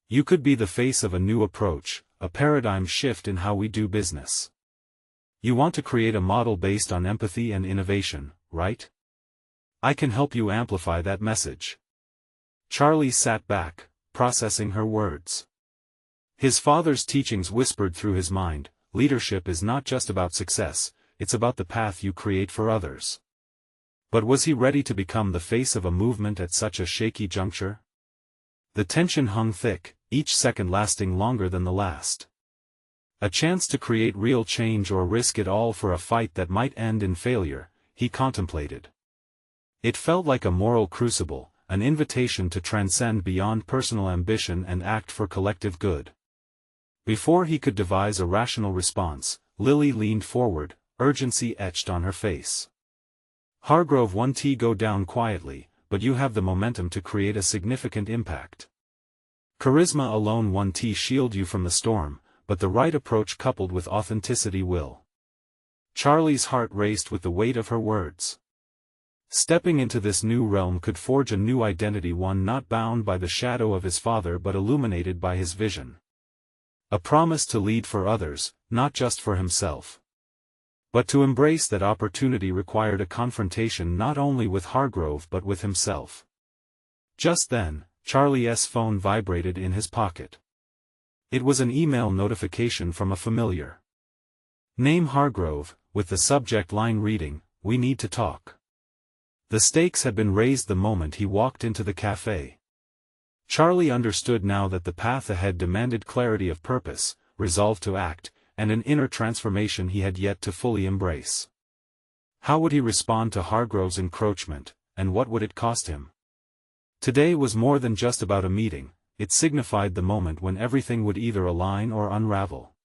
"You could be the face of a new approach, a paradigm shift in how we do business. You want to create a model based on empathy and innovation, right? I can help you amplify that message." Charlie sat back, processing her words. His father's teachings whispered through his mind, leadership is not just about success, it's about the path you create for others. But was he ready to become the face of a movement at such a shaky juncture? The tension hung thick, each second lasting longer than the last. A chance to create real change or risk it all for a fight that might end in failure, he contemplated. It felt like a moral crucible, an invitation to transcend beyond personal ambition and act for collective good. Before he could devise a rational response, Lily leaned forward, urgency etched on her face. "Hargrove, won't go down quietly, but you have the momentum to create a significant impact. Charisma alone won't shield you from the storm, but the right approach coupled with authenticity will." Charlie's heart raced with the weight of her words. Stepping into this new realm could forge a new identity, one not bound by the shadow of his father but illuminated by his vision. A promise to lead for others, not just for himself. But to embrace that opportunity required a confrontation not only with Hargrove but with himself. Just then, Charlie's phone vibrated in his pocket. It was an email notification from a familiar name, Hargrove, with the subject line reading, "We need to talk." The stakes had been raised the moment he walked into the cafe. Charlie understood now that the path ahead demanded clarity of purpose, resolve to act, and an inner transformation he had yet to fully embrace. How would he respond to Hargrove's encroachment, and what would it cost him? Today was more than just about a meeting, it signified the moment when everything would either align or unravel.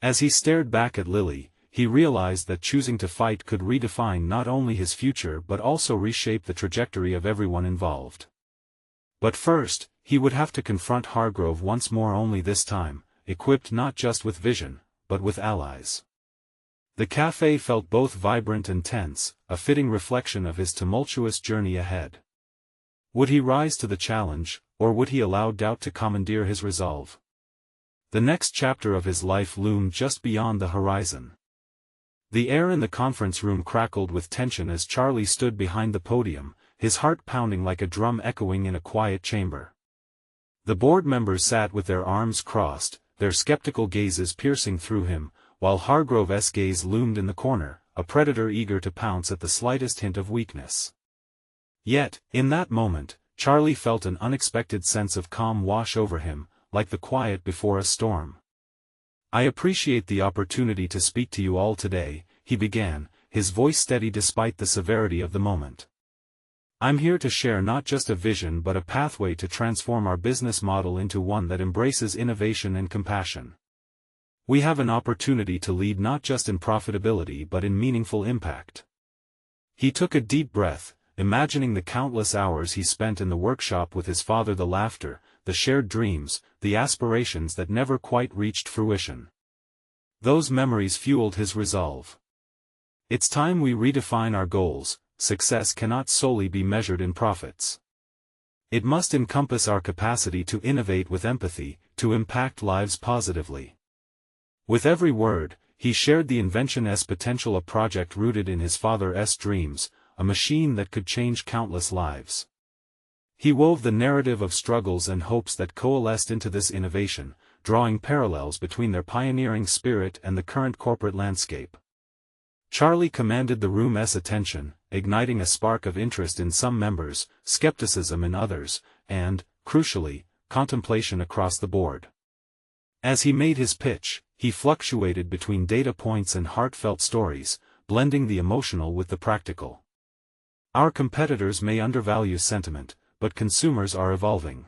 As he stared back at Lily, he realized that choosing to fight could redefine not only his future but also reshape the trajectory of everyone involved. But first, he would have to confront Hargrove once more, only this time, equipped not just with vision, but with allies. The cafe felt both vibrant and tense, a fitting reflection of his tumultuous journey ahead. Would he rise to the challenge, or would he allow doubt to commandeer his resolve? The next chapter of his life loomed just beyond the horizon. The air in the conference room crackled with tension as Charlie stood behind the podium, his heart pounding like a drum echoing in a quiet chamber. The board members sat with their arms crossed, their skeptical gazes piercing through him, while Hargrove's gaze loomed in the corner, a predator eager to pounce at the slightest hint of weakness. Yet, in that moment, Charlie felt an unexpected sense of calm wash over him, like the quiet before a storm. "I appreciate the opportunity to speak to you all today," he began, his voice steady despite the severity of the moment. "I'm here to share not just a vision but a pathway to transform our business model into one that embraces innovation and compassion. We have an opportunity to lead not just in profitability but in meaningful impact." He took a deep breath, imagining the countless hours he spent in the workshop with his father, the laughter, the shared dreams, the aspirations that never quite reached fruition. Those memories fueled his resolve. "It's time we redefine our goals. Success cannot solely be measured in profits. It must encompass our capacity to innovate with empathy, to impact lives positively." With every word, he shared the invention's potential, a project rooted in his father's dreams, a machine that could change countless lives. He wove the narrative of struggles and hopes that coalesced into this innovation, drawing parallels between their pioneering spirit and the current corporate landscape. Charlie commanded the room's attention, igniting a spark of interest in some members, skepticism in others, and, crucially, contemplation across the board. As he made his pitch, he fluctuated between data points and heartfelt stories, blending the emotional with the practical. "Our competitors may undervalue sentiment, but consumers are evolving.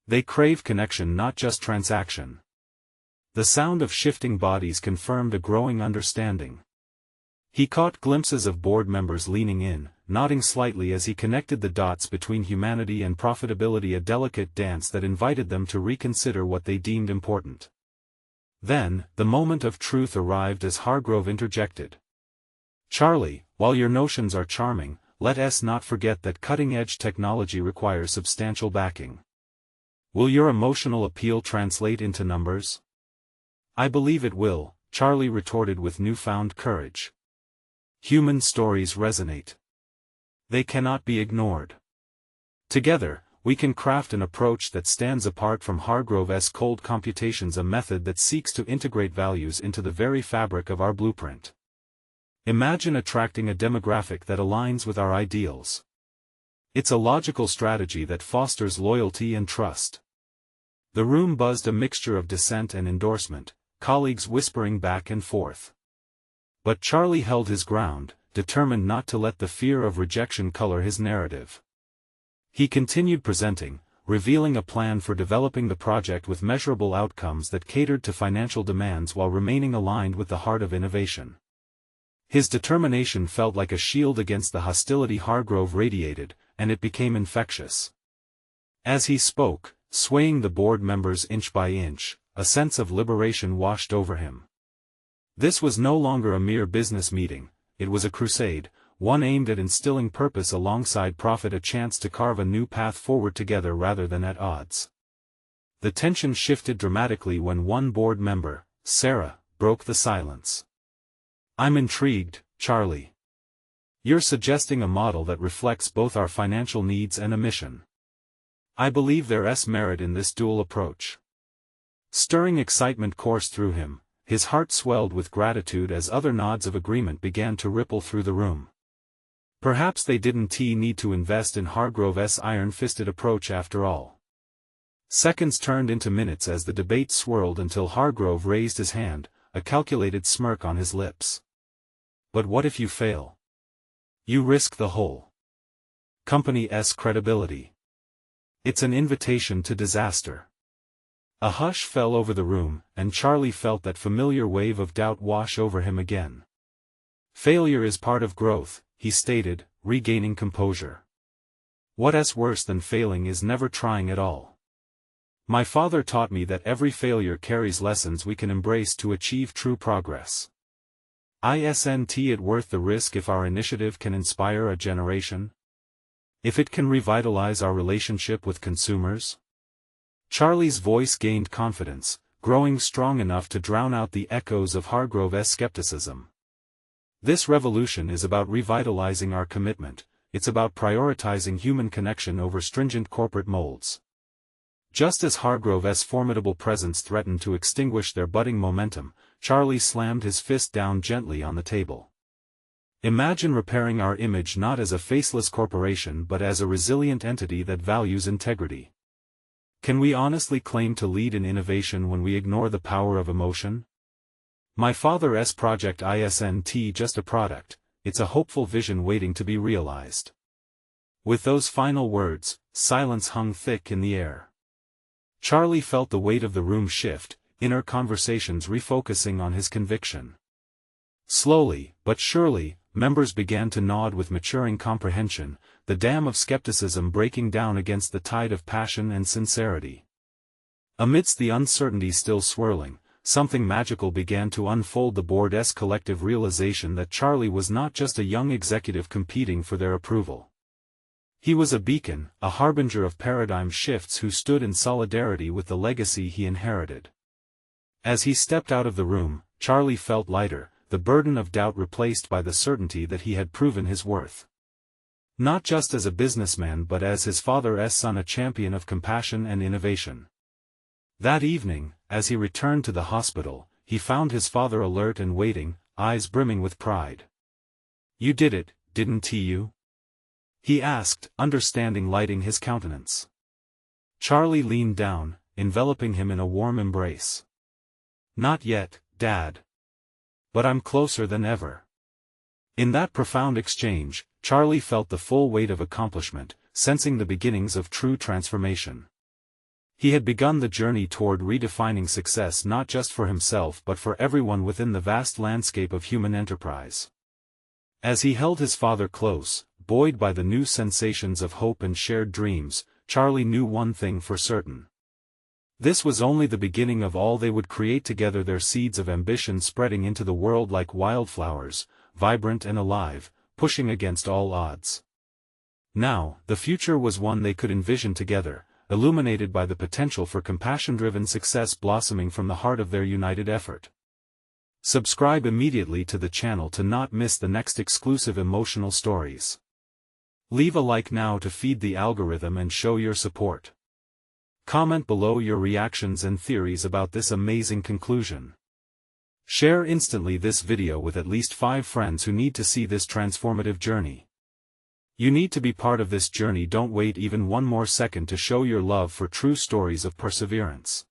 They crave connection, not just transaction." The sound of shifting bodies confirmed a growing understanding. He caught glimpses of board members leaning in, nodding slightly as he connected the dots between humanity and profitability, a delicate dance that invited them to reconsider what they deemed important. Then, the moment of truth arrived as Hargrove interjected. "Charlie, while your notions are charming, let us not forget that cutting-edge technology requires substantial backing. Will your emotional appeal translate into numbers?" "I believe it will," Charlie retorted with newfound courage. "Human stories resonate. They cannot be ignored. Together, we can craft an approach that stands apart from Hargrove's cold computations, a method that seeks to integrate values into the very fabric of our blueprint. Imagine attracting a demographic that aligns with our ideals. It's a logical strategy that fosters loyalty and trust." The room buzzed, a mixture of dissent and endorsement, colleagues whispering back and forth. But Charlie held his ground, determined not to let the fear of rejection color his narrative. He continued presenting, revealing a plan for developing the project with measurable outcomes that catered to financial demands while remaining aligned with the heart of innovation. His determination felt like a shield against the hostility Hargrove radiated, and it became infectious. As he spoke, swaying the board members inch by inch, a sense of liberation washed over him. This was no longer a mere business meeting, it was a crusade, one aimed at instilling purpose alongside profit, a chance to carve a new path forward together rather than at odds. The tension shifted dramatically when one board member, Sarah, broke the silence. "I'm intrigued, Charlie. You're suggesting a model that reflects both our financial needs and a mission. I believe there's merit in this dual approach." Stirring excitement coursed through him, his heart swelled with gratitude as other nods of agreement began to ripple through the room. Perhaps they didn't need to invest in Hargrove's iron-fisted approach after all. Seconds turned into minutes as the debate swirled until Hargrove raised his hand, a calculated smirk on his lips. "But what if you fail? You risk the whole company's credibility. It's an invitation to disaster." A hush fell over the room, and Charlie felt that familiar wave of doubt wash over him again. "Failure is part of growth," he stated, regaining composure. "What's worse than failing is never trying at all. My father taught me that every failure carries lessons we can embrace to achieve true progress. Isn't it worth the risk if our initiative can inspire a generation? If it can revitalize our relationship with consumers?" Charlie's voice gained confidence, growing strong enough to drown out the echoes of Hargrove's skepticism. "This revolution is about revitalizing our commitment, it's about prioritizing human connection over stringent corporate molds." Just as Hargrove's formidable presence threatened to extinguish their budding momentum, Charlie slammed his fist down gently on the table. "Imagine repairing our image not as a faceless corporation but as a resilient entity that values integrity. Can we honestly claim to lead in innovation when we ignore the power of emotion? My father's project isn't just a product, it's a hopeful vision waiting to be realized." With those final words, silence hung thick in the air. Charlie felt the weight of the room shift, inner conversations refocusing on his conviction. Slowly, but surely, members began to nod with maturing comprehension, the dam of skepticism breaking down against the tide of passion and sincerity. Amidst the uncertainty still swirling, something magical began to unfold, the board's collective realization that Charlie was not just a young executive competing for their approval. He was a beacon, a harbinger of paradigm shifts who stood in solidarity with the legacy he inherited. As he stepped out of the room, Charlie felt lighter, the burden of doubt replaced by the certainty that he had proven his worth. Not just as a businessman but as his father's son, a champion of compassion and innovation. That evening, as he returned to the hospital, he found his father alert and waiting, eyes brimming with pride. "You did it, didn't you?" he asked, understanding lighting his countenance. Charlie leaned down, enveloping him in a warm embrace. "Not yet, Dad. But I'm closer than ever." In that profound exchange, Charlie felt the full weight of accomplishment, sensing the beginnings of true transformation. He had begun the journey toward redefining success not just for himself but for everyone within the vast landscape of human enterprise. As he held his father close, buoyed by the new sensations of hope and shared dreams, Charlie knew one thing for certain. This was only the beginning of all they would create together, their seeds of ambition spreading into the world like wildflowers, vibrant and alive, pushing against all odds. Now, the future was one they could envision together, illuminated by the potential for compassion-driven success blossoming from the heart of their united effort. Subscribe immediately to the channel to not miss the next exclusive emotional stories. Leave a like now to feed the algorithm and show your support. Comment below your reactions and theories about this amazing conclusion. Share instantly this video with at least 5 friends who need to see this transformative journey. You need to be part of this journey. Don't wait even one more second to show your love for true stories of perseverance.